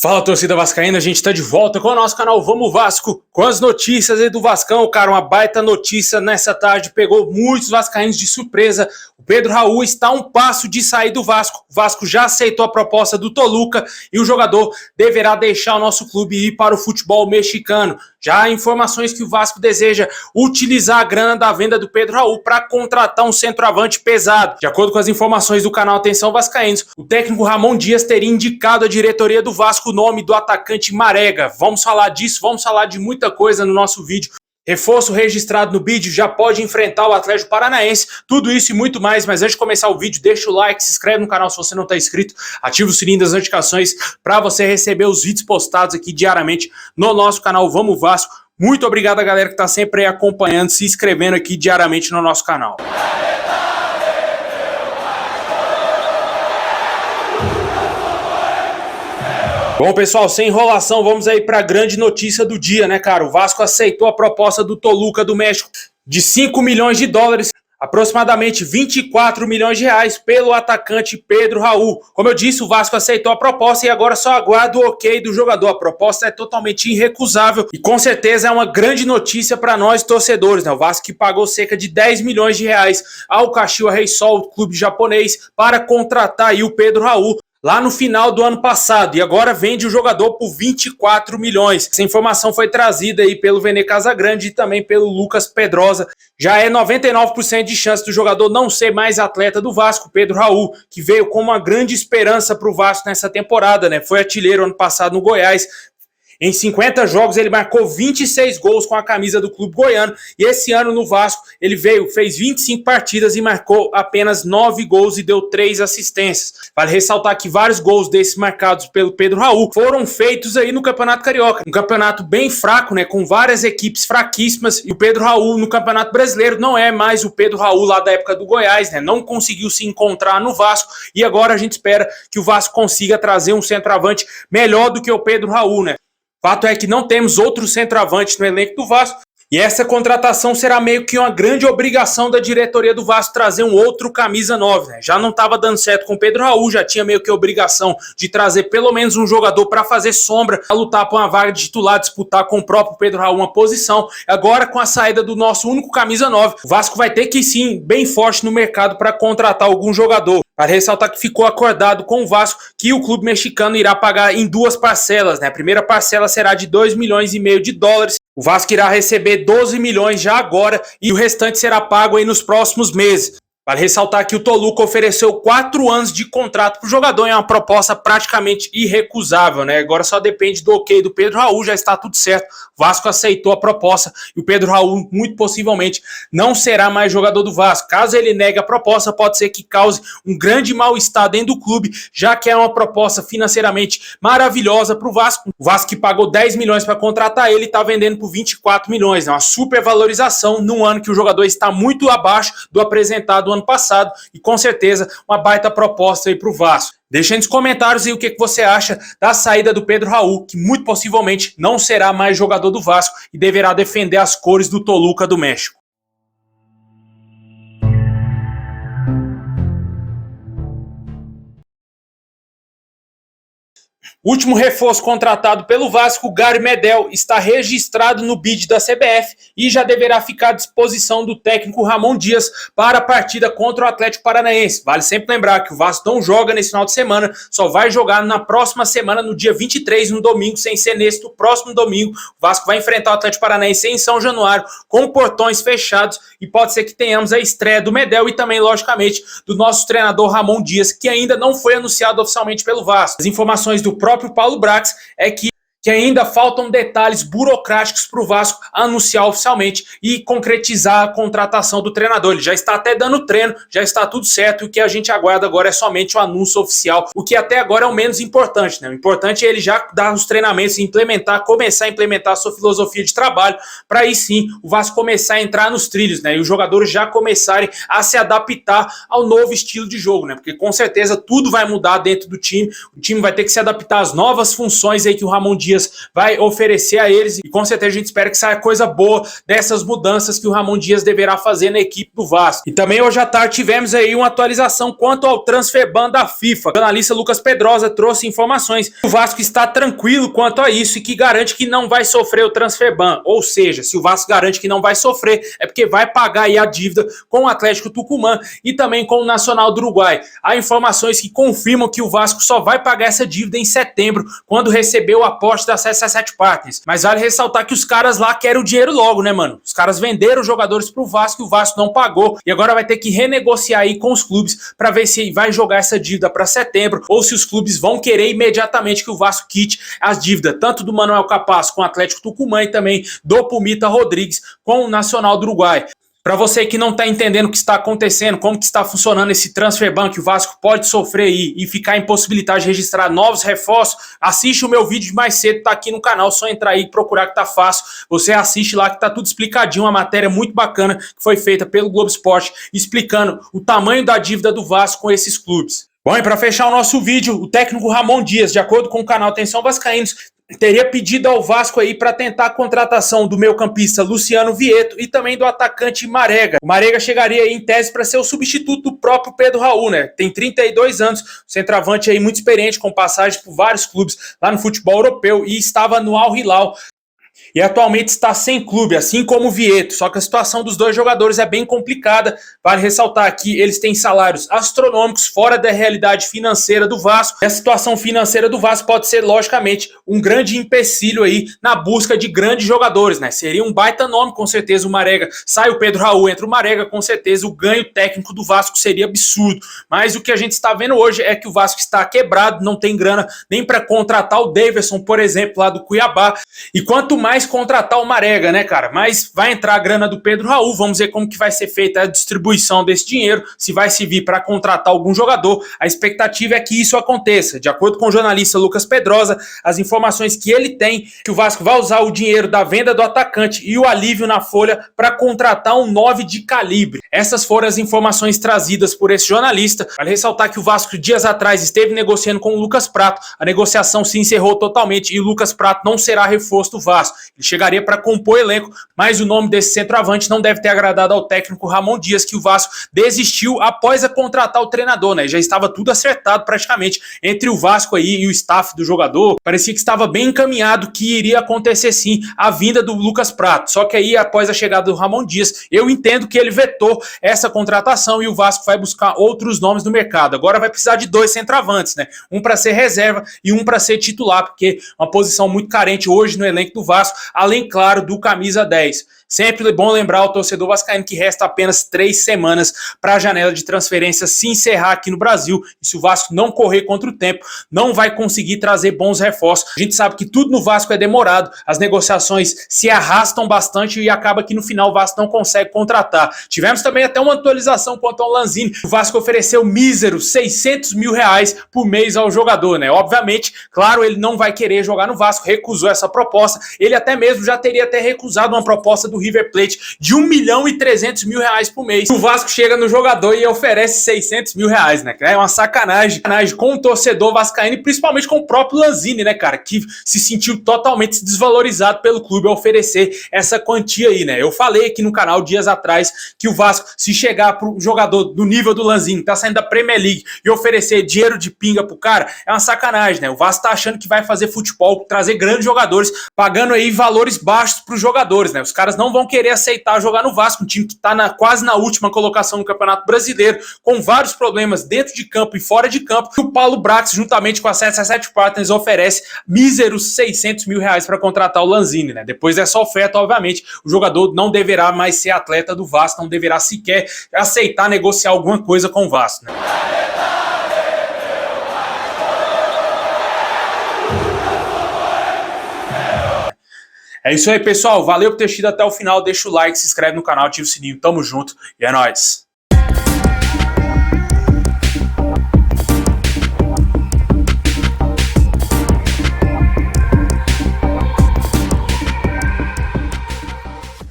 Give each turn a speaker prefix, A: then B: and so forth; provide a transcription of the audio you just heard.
A: Fala, torcida vascaína, a gente tá de volta com o nosso canal Vamos Vasco, com as notícias aí do Vascão. Cara, uma baita notícia nessa tarde, pegou muitos vascaínos de surpresa. O Pedro Raul está a um passo de sair do Vasco. O Vasco já aceitou a proposta do Toluca e o jogador deverá deixar o nosso clube e ir para o futebol mexicano. Já há informações que o Vasco deseja utilizar a grana da venda do Pedro Raul para contratar um centroavante pesado. De acordo com as informações do canal Atenção Vascaínos, o técnico Ramon Dias teria indicado à diretoria do Vasco o nome do atacante Marega. Vamos falar disso, vamos falar de muita coisa no nosso vídeo. Reforço registrado no bid já pode enfrentar o Atlético Paranaense, tudo isso e muito mais, mas antes de começar o vídeo, deixa o like, se inscreve no canal se você não está inscrito, ativa o sininho das notificações para você receber os vídeos postados aqui diariamente no nosso canal Vamos Vasco. Muito obrigado a galera que está sempre aí acompanhando, se inscrevendo aqui diariamente no nosso canal. Bom, pessoal, sem enrolação, vamos aí para a grande notícia do dia, né, cara? O Vasco aceitou a proposta do Toluca do México de 5 milhões de dólares, aproximadamente 24 milhões de reais, pelo atacante Pedro Raul. Como eu disse, o Vasco aceitou a proposta e agora só aguarda o ok do jogador. A proposta é totalmente irrecusável e com certeza é uma grande notícia para nós torcedores, né? O Vasco que pagou cerca de 10 milhões de reais ao Kashiwa Reysol, o clube japonês, para contratar aí o Pedro Raul lá no final do ano passado, e agora vende o jogador por 24 milhões. Essa informação foi trazida aí pelo Vene Casagrande e também pelo Lucas Pedrosa. Já é 99% de chance do jogador não ser mais atleta do Vasco, Pedro Raul, que veio com uma grande esperança para o Vasco nessa temporada, né? Foi artilheiro ano passado no Goiás. Em 50 jogos ele marcou 26 gols com a camisa do clube goiano e esse ano no Vasco ele fez 25 partidas e marcou apenas 9 gols e deu 3 assistências. Vale ressaltar que vários gols desses marcados pelo Pedro Raul foram feitos aí no Campeonato Carioca. Um campeonato bem fraco, né, com várias equipes fraquíssimas, e o Pedro Raul no Campeonato Brasileiro não é mais o Pedro Raul lá da época do Goiás, né? Não conseguiu se encontrar no Vasco e agora a gente espera que o Vasco consiga trazer um centroavante melhor do que o Pedro Raul, né? Fato é que não temos outros centroavantes no elenco do Vasco e essa contratação será meio que uma grande obrigação da diretoria do Vasco trazer um outro camisa 9, né? Já não estava dando certo com o Pedro Raul, já tinha meio que a obrigação de trazer pelo menos um jogador para fazer sombra, para lutar por uma vaga de titular, disputar com o próprio Pedro Raul uma posição. Agora com a saída do nosso único camisa 9, o Vasco vai ter que ir sim bem forte no mercado para contratar algum jogador. Para ressaltar que ficou acordado com o Vasco que o clube mexicano irá pagar em 2 parcelas, né? A primeira parcela será de 2,5 milhões de dólares. O Vasco irá receber 12 milhões já agora e o restante será pago aí nos próximos meses. Vale ressaltar que o Toluca ofereceu 4 anos de contrato para o jogador, é uma proposta praticamente irrecusável, né? Agora só depende do ok do Pedro Raul, já está tudo certo. O Vasco aceitou a proposta e o Pedro Raul muito possivelmente não será mais jogador do Vasco. Caso ele negue a proposta, pode ser que cause um grande mal-estar dentro do clube, já que é uma proposta financeiramente maravilhosa para o Vasco. O Vasco que pagou 10 milhões para contratar ele está vendendo por 24 milhões. É uma supervalorização num ano que o jogador está muito abaixo do apresentado ano passado e com certeza uma baita proposta aí para o Vasco. Deixa aí nos comentários aí o que você acha da saída do Pedro Raul, que muito possivelmente não será mais jogador do Vasco e deverá defender as cores do Toluca do México. O último reforço contratado pelo Vasco, Gary Medel, está registrado no bid da CBF e já deverá ficar à disposição do técnico Ramon Dias para a partida contra o Atlético Paranaense. Vale sempre lembrar que o Vasco não joga nesse final de semana, só vai jogar na próxima semana, no dia 23, no domingo, sem ser nesse do próximo domingo. O Vasco vai enfrentar o Atlético Paranaense em São Januário, com portões fechados, e pode ser que tenhamos a estreia do Medel e também, logicamente, do nosso treinador Ramon Dias, que ainda não foi anunciado oficialmente pelo Vasco. As informações do próprio Paulo Brax é que ainda faltam detalhes burocráticos para o Vasco anunciar oficialmente e concretizar a contratação do treinador. Ele já está até dando treino, já está tudo certo, e o que a gente aguarda agora é somente o anúncio oficial, o que até agora é o menos importante, né? O importante é ele já dar os treinamentos e começar a implementar a sua filosofia de trabalho, para aí sim o Vasco começar a entrar nos trilhos, né? E os jogadores já começarem a se adaptar ao novo estilo de jogo, né? Porque com certeza tudo vai mudar dentro do time, o time vai ter que se adaptar às novas funções aí que o Ramon Dias Dias vai oferecer a eles, e com certeza a gente espera que saia coisa boa dessas mudanças que o Ramon Dias deverá fazer na equipe do Vasco. E também hoje à tarde tivemos aí uma atualização quanto ao transfer ban da FIFA. O jornalista Lucas Pedrosa trouxe informações que o Vasco está tranquilo quanto a isso e que garante que não vai sofrer o transfer ban. Ou seja, se o Vasco garante que não vai sofrer, é porque vai pagar aí a dívida com o Atlético Tucumã e também com o Nacional do Uruguai. Há informações que confirmam que o Vasco só vai pagar essa dívida em setembro, quando receber o aporte da CSA7 Partners. Mas vale ressaltar que os caras lá querem o dinheiro logo, né, mano? Os caras venderam os jogadores pro Vasco e o Vasco não pagou, e agora vai ter que renegociar aí com os clubes para ver se vai jogar essa dívida para setembro ou se os clubes vão querer imediatamente que o Vasco quite as dívidas, tanto do Manuel Capaz com o Atlético Tucumã e também do Pumita Rodrigues com o Nacional do Uruguai. Para você que não está entendendo o que está acontecendo, como que está funcionando esse transfer ban que o Vasco pode sofrer aí e ficar impossibilitado de registrar novos reforços, assiste o meu vídeo de mais cedo, tá aqui no canal, só entrar aí e procurar que tá fácil. Você assiste lá que tá tudo explicadinho, uma matéria muito bacana que foi feita pelo Globo Esporte, explicando o tamanho da dívida do Vasco com esses clubes. Bom, e para fechar o nosso vídeo, o técnico Ramon Dias, de acordo com o canal Atenção Vascaínos, teria pedido ao Vasco aí para tentar a contratação do meio-campista Luciano Vieto e também do atacante Marega. O Marega chegaria aí em tese para ser o substituto do próprio Pedro Raul, né? Tem 32 anos, centroavante aí muito experiente, com passagem por vários clubes lá no futebol europeu e estava no Al Hilal. E atualmente está sem clube, assim como o Vieto, só que a situação dos dois jogadores é bem complicada. Vale ressaltar que eles têm salários astronômicos fora da realidade financeira do Vasco. E a situação financeira do Vasco pode ser, logicamente, um grande empecilho aí na busca de grandes jogadores, né? Seria um baita nome, com certeza, o Marega. Sai o Pedro Raul, entra o Marega, com certeza o ganho técnico do Vasco seria absurdo. Mas o que a gente está vendo hoje é que o Vasco está quebrado, não tem grana nem para contratar o Daverson, por exemplo, lá do Cuiabá. E quanto mais contratar o Marega, né, cara? Mas vai entrar a grana do Pedro Raul, vamos ver como que vai ser feita a distribuição desse dinheiro, se vai servir para contratar algum jogador. A expectativa é que isso aconteça. De acordo com o jornalista Lucas Pedrosa, as informações que ele tem, que o Vasco vai usar o dinheiro da venda do atacante e o alívio na folha para contratar um 9 de calibre. Essas foram as informações trazidas por esse jornalista. Vale ressaltar que o Vasco dias atrás esteve negociando com o Lucas Prato, a negociação se encerrou totalmente e o Lucas Prato não será reforço do Vasco. Ele chegaria para compor elenco, mas o nome desse centroavante não deve ter agradado ao técnico Ramon Dias, que o Vasco desistiu após a contratar o treinador, né? Já estava tudo acertado praticamente entre o Vasco aí e o staff do jogador. Parecia que estava bem encaminhado que iria acontecer sim a vinda do Lucas Prato. Só que aí, após a chegada do Ramon Dias, eu entendo que ele vetou essa contratação e o Vasco vai buscar outros nomes no mercado. Agora vai precisar de dois centroavantes, né? Um para ser reserva e um para ser titular, porque é uma posição muito carente hoje no elenco do Vasco, além, claro, do camisa 10. Sempre bom lembrar ao torcedor vascaíno que resta apenas 3 semanas para a janela de transferência se encerrar aqui no Brasil. E se o Vasco não correr contra o tempo, não vai conseguir trazer bons reforços. A gente sabe que tudo no Vasco é demorado, as negociações se arrastam bastante e acaba que no final o Vasco não consegue contratar. Tivemos também até uma atualização quanto ao Lanzini. O Vasco ofereceu míseros R$600 mil por mês ao jogador, né? Obviamente, claro, ele não vai querer jogar no Vasco, recusou essa proposta. Ele até mesmo já teria até recusado uma proposta do River Plate de R$1.300.000 por mês. O Vasco chega no jogador e oferece R$600 mil, né? É uma sacanagem com o torcedor vascaíno e principalmente com o próprio Lanzini, né, cara? Que se sentiu totalmente desvalorizado pelo clube ao oferecer essa quantia aí, né? Eu falei aqui no canal dias atrás que o Vasco, se chegar pro jogador do nível do Lanzini, que tá saindo da Premier League, e oferecer dinheiro de pinga pro cara, é uma sacanagem, né? O Vasco tá achando que vai fazer futebol, trazer grandes jogadores, pagando aí valores baixos pros jogadores, né? Os caras não vão querer aceitar jogar no Vasco, um time que está quase na última colocação no Campeonato Brasileiro, com vários problemas dentro de campo e fora de campo. E o Paulo Brax, juntamente com a CSA7 Partners, oferece míseros R$600 mil para contratar o Lanzini, né? Depois dessa oferta, obviamente, o jogador não deverá mais ser atleta do Vasco, não deverá sequer aceitar negociar alguma coisa com o Vasco, né? É isso aí, pessoal. Valeu por ter assistido até o final. Deixa o like, se inscreve no canal, ativa o sininho. Tamo junto e é nóis.